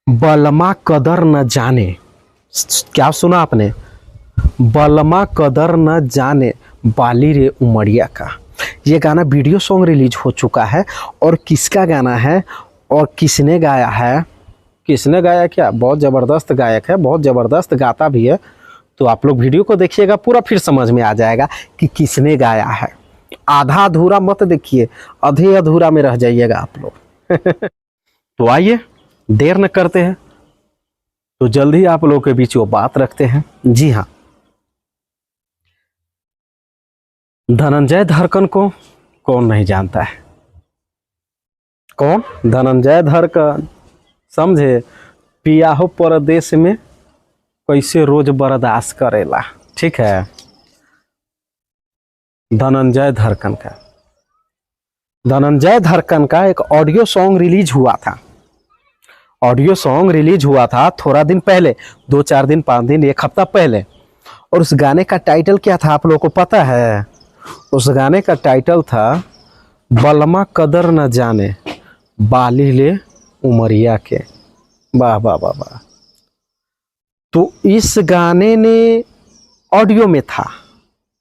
बलमा कदर न जाने। क्या सुना आपने? बलमा कदर न जाने बाली रे उमरिया का। ये गाना वीडियो सॉन्ग रिलीज हो चुका है। और किसका गाना है और किसने गाया है? किसने गाया क्या? बहुत ज़बरदस्त गायक है, बहुत ज़बरदस्त गाता भी है। तो आप लोग वीडियो को देखिएगा पूरा, फिर समझ में आ जाएगा कि किसने गाया है। आधा अधूरा मत देखिए, आधे अधूरा में रह जाइएगा आप लोग। तो आइए देर न करते हैं, तो जल्दी आप लोगों के बीच वो बात रखते हैं। जी हाँ, धनंजय धड़कन को कौन नहीं जानता है? कौन? धनंजय धड़कन। समझे? पिया हो परदेश में कैसे रोज बर्दाश्त करेला। ठीक है, धनंजय धड़कन का एक ऑडियो सॉन्ग रिलीज हुआ था। ऑडियो सॉन्ग रिलीज हुआ था थोड़ा दिन पहले, 2-4 दिन, 5 दिन, 1 हफ्ता पहले। और उस गाने का टाइटल क्या था आप लोगों को पता है? उस गाने का टाइटल था बलमा कदर न जाने बाली ले उमरिया के। वाह वाह वाह वाह। तो इस गाने ने ऑडियो में था,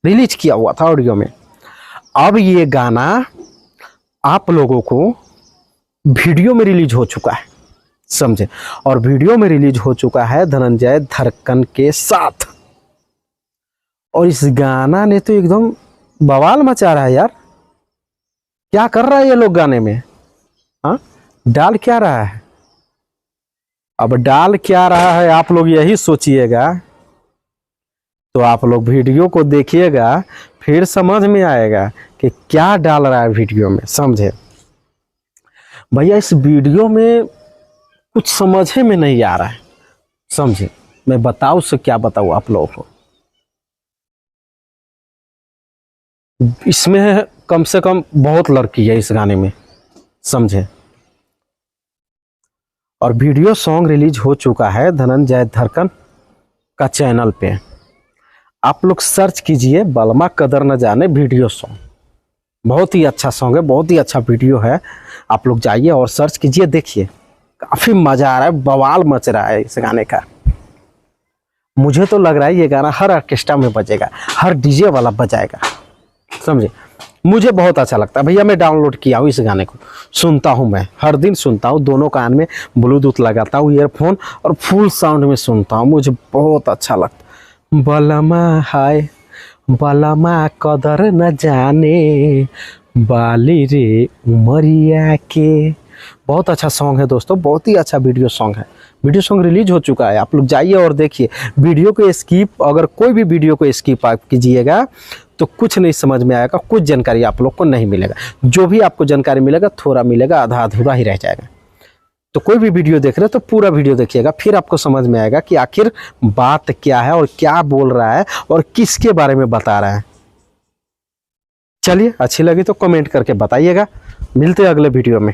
रिलीज किया हुआ था ऑडियो में। अब ये गाना आप लोगों को वीडियो में रिलीज हो चुका है, समझे? और वीडियो में रिलीज हो चुका है धनंजय धड़कन के साथ। और इस गाना ने तो एकदम बवाल मचा रहा है यार। क्या कर रहा है ये लोग गाने में? हाँ, डाल क्या रहा है? अब डाल क्या रहा है आप लोग यही सोचिएगा। तो आप लोग वीडियो को देखिएगा, फिर समझ में आएगा कि क्या डाल रहा है वीडियो में, समझे? भैया इस वीडियो में कुछ समझे में नहीं आ रहा है, समझे? मैं बताऊं से क्या बताऊं आप लोगों को। इसमें कम से कम बहुत लड़की है इस गाने में, समझे? और वीडियो सॉन्ग रिलीज हो चुका है धनंजय धड़कन का चैनल पे। आप लोग सर्च कीजिए बलमा कदर न जाने वीडियो सॉन्ग। बहुत ही अच्छा सॉन्ग है, बहुत ही अच्छा वीडियो है। आप लोग जाइए और सर्च कीजिए, देखिए काफ़ी मज़ा आ रहा है, बवाल मच रहा है इस गाने का। मुझे तो लग रहा है ये गाना हर ऑर्केस्ट्रा में बजेगा, हर डीजे वाला बजाएगा, समझे? मुझे बहुत अच्छा लगता है भैया। मैं डाउनलोड किया हूँ इस गाने को, सुनता हूँ, मैं हर दिन सुनता हूँ। दोनों कान में ब्लूटूथ लगाता हूँ, ईयरफोन, और फुल साउंड में सुनता हूँ। मुझे बहुत अच्छा लगता है। बलमा हाय बलमा कदर न जाने बाली रे उमरिया के। बहुत अच्छा सॉन्ग है दोस्तों, बहुत ही अच्छा वीडियो सॉन्ग है। वीडियो सॉन्ग रिलीज हो चुका है, आप लोग जाइए और देखिए। वीडियो को स्किप, अगर कोई भी वीडियो को स्किप आप कीजिएगा तो कुछ नहीं समझ में आएगा, कुछ जानकारी आप लोग को नहीं मिलेगा। जो भी आपको जानकारी मिलेगा थोड़ा मिलेगा, आधा अधूरा ही रह जाएगा। तो कोई भी वीडियो देख रहे हो तो पूरा वीडियो देखिएगा, फिर आपको समझ में आएगा कि आखिर बात क्या है और क्या बोल रहा है और किसके बारे में बता रहा है। चलिए, अच्छी लगी तो कमेंट करके बताइएगा। मिलते हैं अगले वीडियो में।